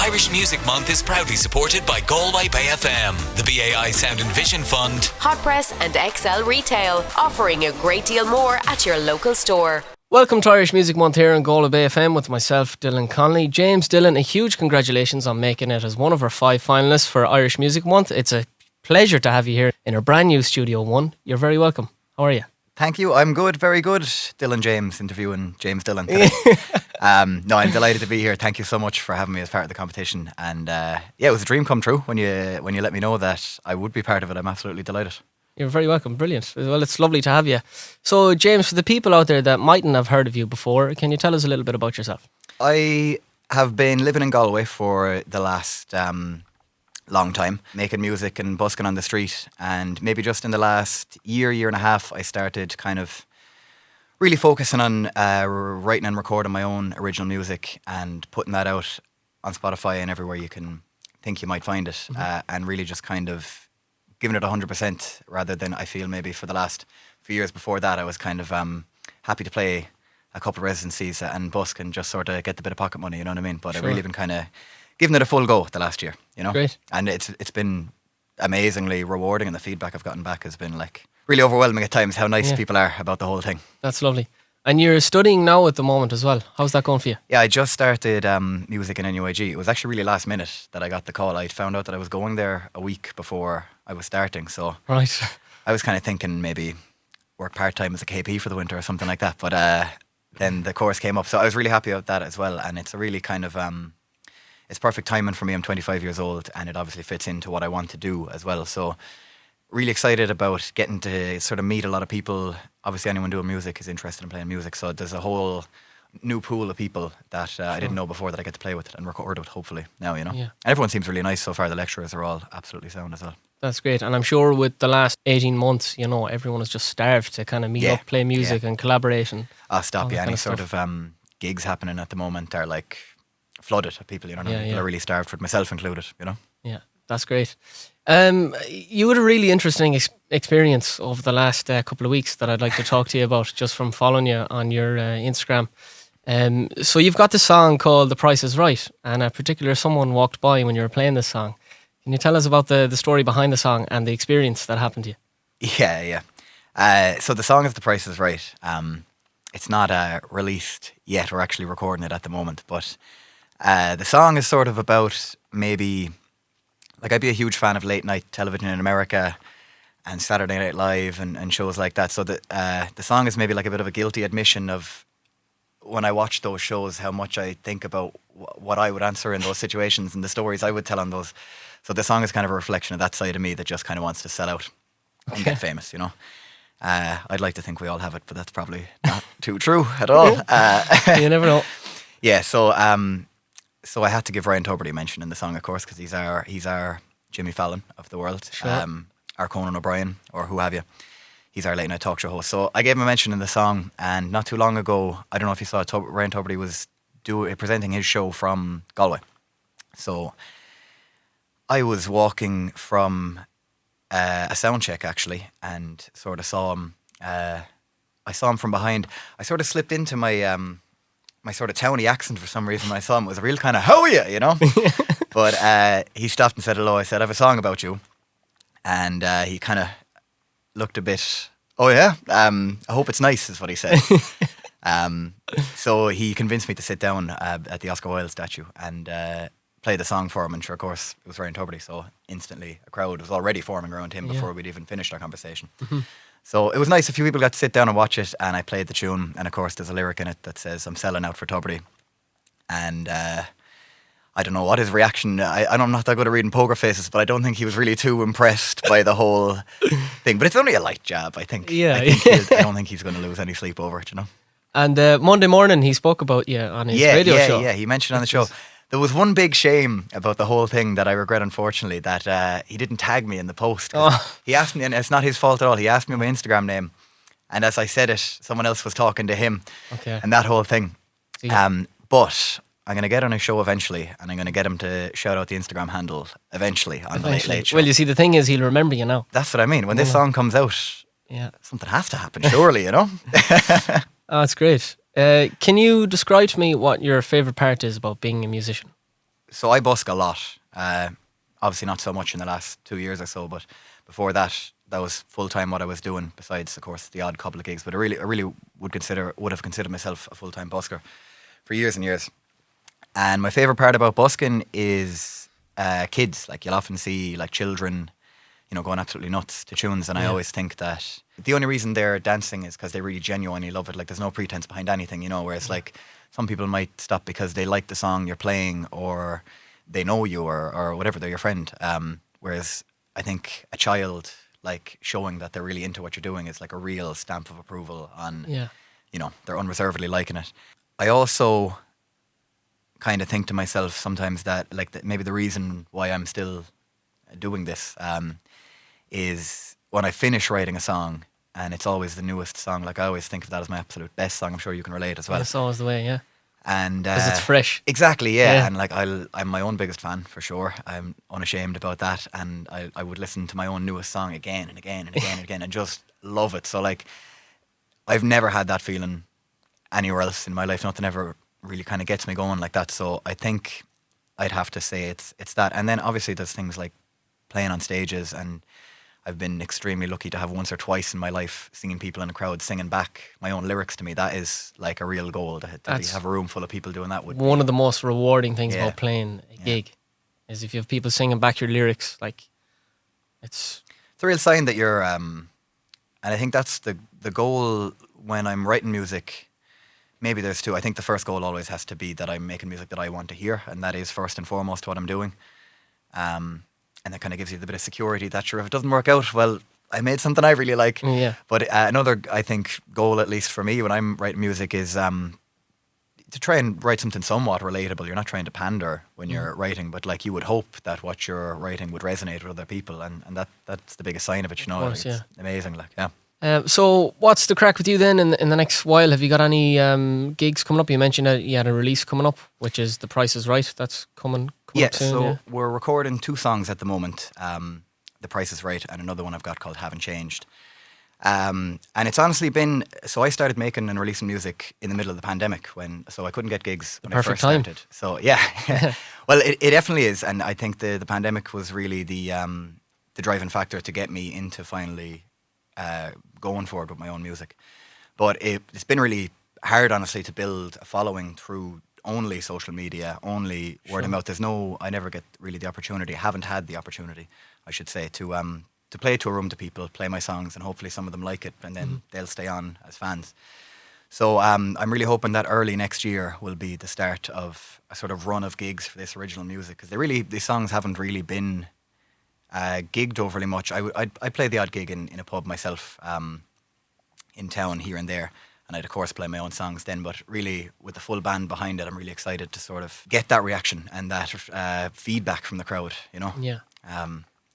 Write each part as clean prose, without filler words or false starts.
Irish Music Month is proudly supported by Galway Bay FM, the BAI Sound and Vision Fund, Hot Press and XL Retail, offering a great deal more at your local store. Welcome to Irish Music Month here on Galway Bay FM with myself, Dylan Connolly. James Dillon, a huge congratulations on making it as one of our 5 finalists for Irish Music Month. It's a pleasure to have you here in our brand new Studio 1. You're very welcome. How are you? Thank you. I'm good, very good. Dylan James, interviewing James Dillon today. No, I'm delighted to be here. Thank you so much for having me as part of the competition. And it was a dream come true when you let me know that I would be part of it. I'm absolutely delighted. You're very welcome. Brilliant. Well, it's lovely to have you. So, James, for the people out there that mightn't have heard of you before, can you tell us a little bit about yourself? I have been living in Galway for the last long time, making music and busking on the street. And maybe just in the last year and a half, I started kind of really focusing on writing and recording my own original music and putting that out on Spotify and everywhere you can think you might find it. And really just kind of giving it 100% rather than, I feel, maybe for the last few years before that, I was kind of happy to play a couple of residencies and busk and just sort of get the bit of pocket money, you know what I mean? But I've really been kind of giving it a full go the last year, you know? Great. And it's been amazingly rewarding, and the feedback I've gotten back has been like really overwhelming at times, how nice people are about the whole thing. That's lovely. And you're studying now at the moment as well. How's that going for you? Yeah, I just started music in NUIG. It was actually really last minute that I got the call. I found out that I was going there a week before I was starting, so Right. I was kind of thinking maybe work part-time as a KP for the winter or something like that, but then the course came up, so I was really happy about that as well. And it's a really kind of it's perfect timing for me. I'm 25 years old, and it obviously fits into what I want to do as well. So really excited about getting to sort of meet a lot of people. Obviously, anyone doing music is interested in playing music, so there's a whole new pool of people that I didn't know before that I get to play with and record with, hopefully, now, you know. Yeah. And everyone seems really nice so far. The lecturers are all absolutely sound as well. That's great. And I'm sure with the last 18 months, you know, everyone is just starved to kind of meet up, play music and collaboration. Stop, yeah. Any sort of gigs happening at the moment are like flooded of people, you know. People are really starved for it, myself included, you know. Yeah, that's great. You had a really interesting experience over the last couple of weeks that I'd like to talk to you about, just from following you on your Instagram. So you've got this song called The Price is Right, and a particular someone walked by when you were playing this song. Can you tell us about the story behind the song and the experience that happened to you? Yeah. So the song is The Price is Right. It's not released yet. We're actually recording it at the moment, but the song is sort of about maybe, like, I'd be a huge fan of late night television in America and Saturday Night Live and shows like that. So the song is maybe like a bit of a guilty admission of when I watch those shows, how much I think about what I would answer in those situations and the stories I would tell on those. So the song is kind of a reflection of that side of me that just kind of wants to sell out and get famous, you know. I'd like to think we all have it, but that's probably not too true at all. You never know. Yeah, so I had to give Ryan Tubridy a mention in the song, of course, because he's our Jimmy Fallon of the world, our Conan O'Brien, or who have you. He's our late night talk show host. So I gave him a mention in the song, and not too long ago, I don't know if you saw, Ryan Tubridy was presenting his show from Galway. So I was walking from a sound check, actually, and sort of saw him. I saw him from behind. I sort of slipped into my my sort of towny accent for some reason when I saw him. It was a real kind of, how are you, you know? But he stopped and said hello. I said, I have a song about you. And he kind of looked a bit, oh yeah? I hope it's nice, is what he said. So he convinced me to sit down at the Oscar Wilde statue and play the song for him. And sure, of course, it was Ryan Tubridy. So instantly a crowd was already forming around him before we'd even finished our conversation. So it was nice. A few people got to sit down and watch it, and I played the tune. And of course, there's a lyric in it that says, I'm selling out for Tubridy. And I don't know what his reaction, I'm not that good at reading poker faces, but I don't think he was really too impressed by the whole thing. But it's only a light jab, I think. Yeah. I don't think he's going to lose any sleep over it, you know. And Monday morning, he spoke about you on his radio show. Yeah, he mentioned on the show. There was one big shame about the whole thing that I regret, unfortunately, that he didn't tag me in the post. He asked me, and it's not his fault at all, he asked me my Instagram name. And as I said it, someone else was talking to him. Okay. And that whole thing. Yeah. But I'm going to get on his show eventually, and I'm going to get him to shout out the Instagram handle eventually on the Late Late Show. Well, you see, the thing is, he'll remember you now. That's what I mean. When this song comes out, something has to happen, surely, you know? Oh, that's great. Can you describe to me what your favourite part is about being a musician? So I busk a lot. Obviously not so much in the last 2 years or so, but before that, that was full time what I was doing. Besides, of course, the odd couple of gigs. But I really would have considered myself a full time busker for years and years. And my favorite part about busking is kids. Like you'll often see like children, going absolutely nuts to tunes. And I always think that the only reason they're dancing is because they really genuinely love it. Like there's no pretense behind anything, whereas like some people might stop because they like the song you're playing or they know you or whatever, they're your friend. Whereas I think a child, like showing that they're really into what you're doing is like a real stamp of approval on, they're unreservedly liking it. I also kind of think to myself sometimes that like that maybe the reason why I'm still doing this is when I finish writing a song and it's always the newest song. Like I always think of that as my absolute best song. I'm sure you can relate as well. That's always the way, yeah. And because it's fresh. Exactly, yeah. And like I'm my own biggest fan for sure. I'm unashamed about that, and I would listen to my own newest song again and again and again and again and just love it. So like I've never had that feeling anywhere else in my life. Nothing ever really kind of gets me going like that. So I think I'd have to say it's that. And then obviously there's things like playing on stages, and I've been extremely lucky to have once or twice in my life singing people in a crowd singing back my own lyrics to me. That is like a real goal. To have a room full of people doing that would one of the most rewarding things about playing a gig is if you have people singing back your lyrics. Like it's a real sign that you're and I think that's the goal when I'm writing music. Maybe there's two. I think the first goal always has to be that I'm making music that I want to hear, and that is first and foremost what I'm doing. And that kind of gives you the bit of security that sure, if it doesn't work out, well, I made something I really like. Yeah. But another, I think, goal, at least for me, when I'm writing music is to try and write something somewhat relatable. You're not trying to pander when you're writing, but like you would hope that what you're writing would resonate with other people, and that's the biggest sign of it, Of course, it's amazing, like, yeah. So what's the crack with you then in the next while? Have you got any gigs coming up? You mentioned that you had a release coming up, which is The Price is Right. That's coming up soon. So we're recording 2 songs at the moment. The Price is Right and another one I've got called Haven't Changed. And it's honestly been, so I started making and releasing music in the middle of the pandemic so I couldn't get gigs when I first started. So yeah, well it definitely is. And I think the pandemic was really the driving factor to get me into finally going forward with my own music. But it's been really hard, honestly, to build a following through only social media, only word of mouth. I never get really the opportunity, haven't had the opportunity, I should say, to play to a room to people, play my songs, and hopefully some of them like it, and then they'll stay on as fans. So I'm really hoping that early next year will be the start of a sort of run of gigs for this original music, because these songs haven't really been gigged overly much. I play the odd gig in a pub myself in town here and there, and I'd of course play my own songs then, but really with the full band behind it, I'm really excited to sort of get that reaction and that feedback from the crowd, Yeah.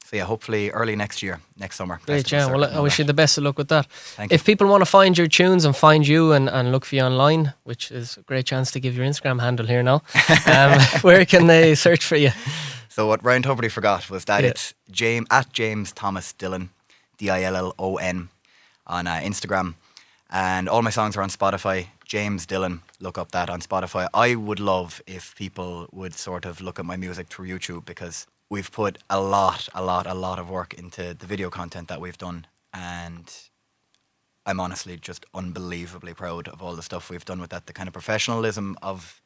So yeah, hopefully early next year, next summer. Great, yeah. Well, I wish you the best of luck with that. Thank you. If people want to find your tunes and find you and look for you online, which is a great chance to give your Instagram handle here now, where can they search for you? So what Ryan Tuberty forgot was that it's James Thomas Dillon, Dillon, on Instagram. And all my songs are on Spotify. James Dillon, look up that on Spotify. I would love if people would sort of look at my music through YouTube, because we've put a lot of work into the video content that we've done. And I'm honestly just unbelievably proud of all the stuff we've done with that. The kind of professionalism of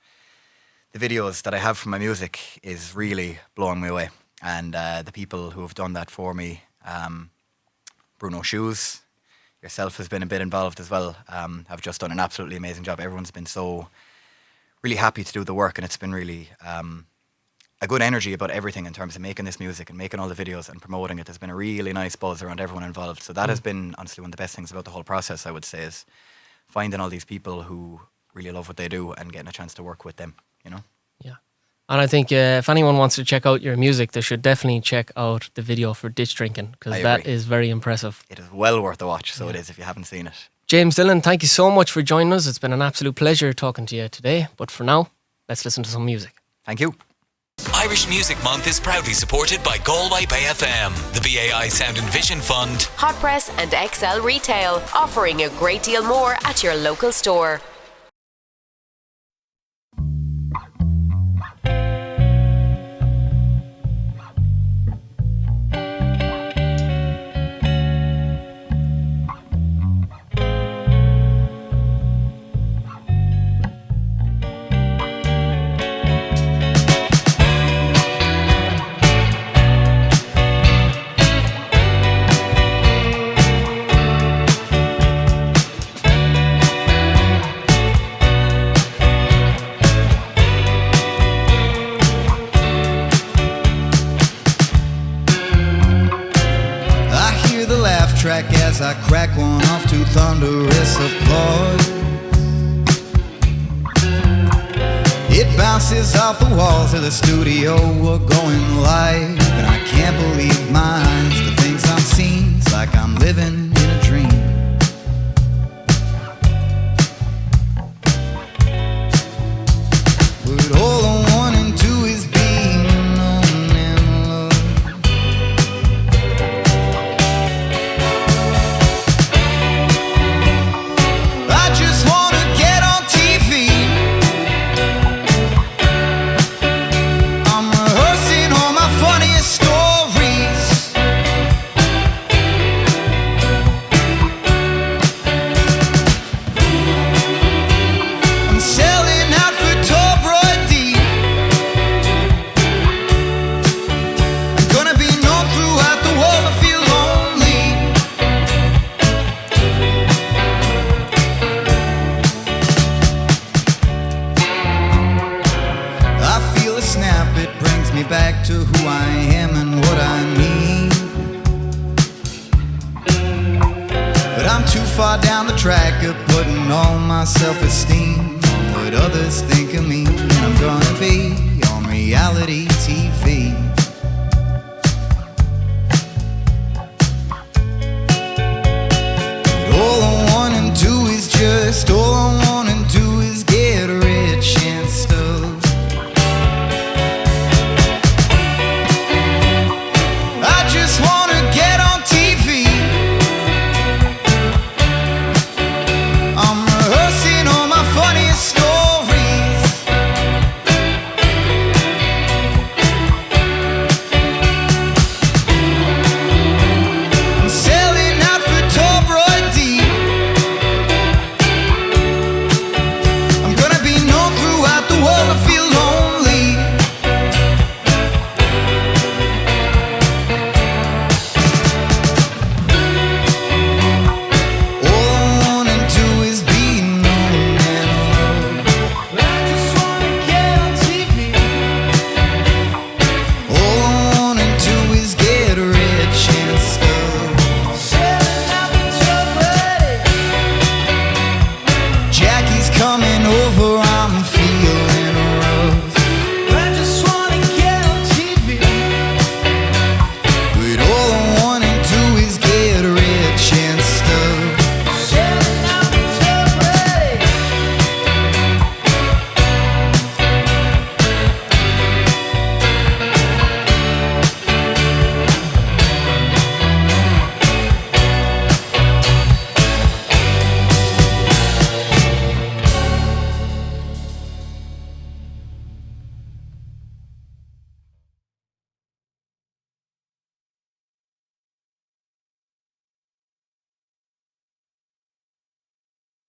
the videos that I have from my music is really blowing me away. And the people who have done that for me, Bruno Shoes, yourself has been a bit involved as well, have just done an absolutely amazing job. Everyone's been so really happy to do the work, and it's been really a good energy about everything in terms of making this music and making all the videos and promoting it. There's been a really nice buzz around everyone involved. So that has been honestly one of the best things about the whole process, I would say, is finding all these people who really love what they do and getting a chance to work with them, Yeah. And I think if anyone wants to check out your music, they should definitely check out the video for Ditch Drinking, because that is very impressive. It is well worth a watch, so it is if you haven't seen it. James Dillon, thank you so much for joining us. It's been an absolute pleasure talking to you today. But for now, let's listen to some music. Thank you. Irish Music Month is proudly supported by Galway Bay FM, the BAI Sound and Vision Fund, Hot Press and XL Retail, offering a great deal more at your local store. track as I crack one off to thunderous applause. It bounces off the walls of the studio, we're going live, and I can't believe my eyes. The things I'm seeing, it's like I'm living in a dream. But all I want and do is be known and loved. I just wanna get on TV. I'm rehearsing all my funniest stories. I'm selling out for tour Brody. I'm gonna be known throughout the world. I feel lonely. I feel a snap, it brings me back to who I am and what I need. But I'm too far down the track of putting all my self-esteem on what others think of me. And I'm gonna be on reality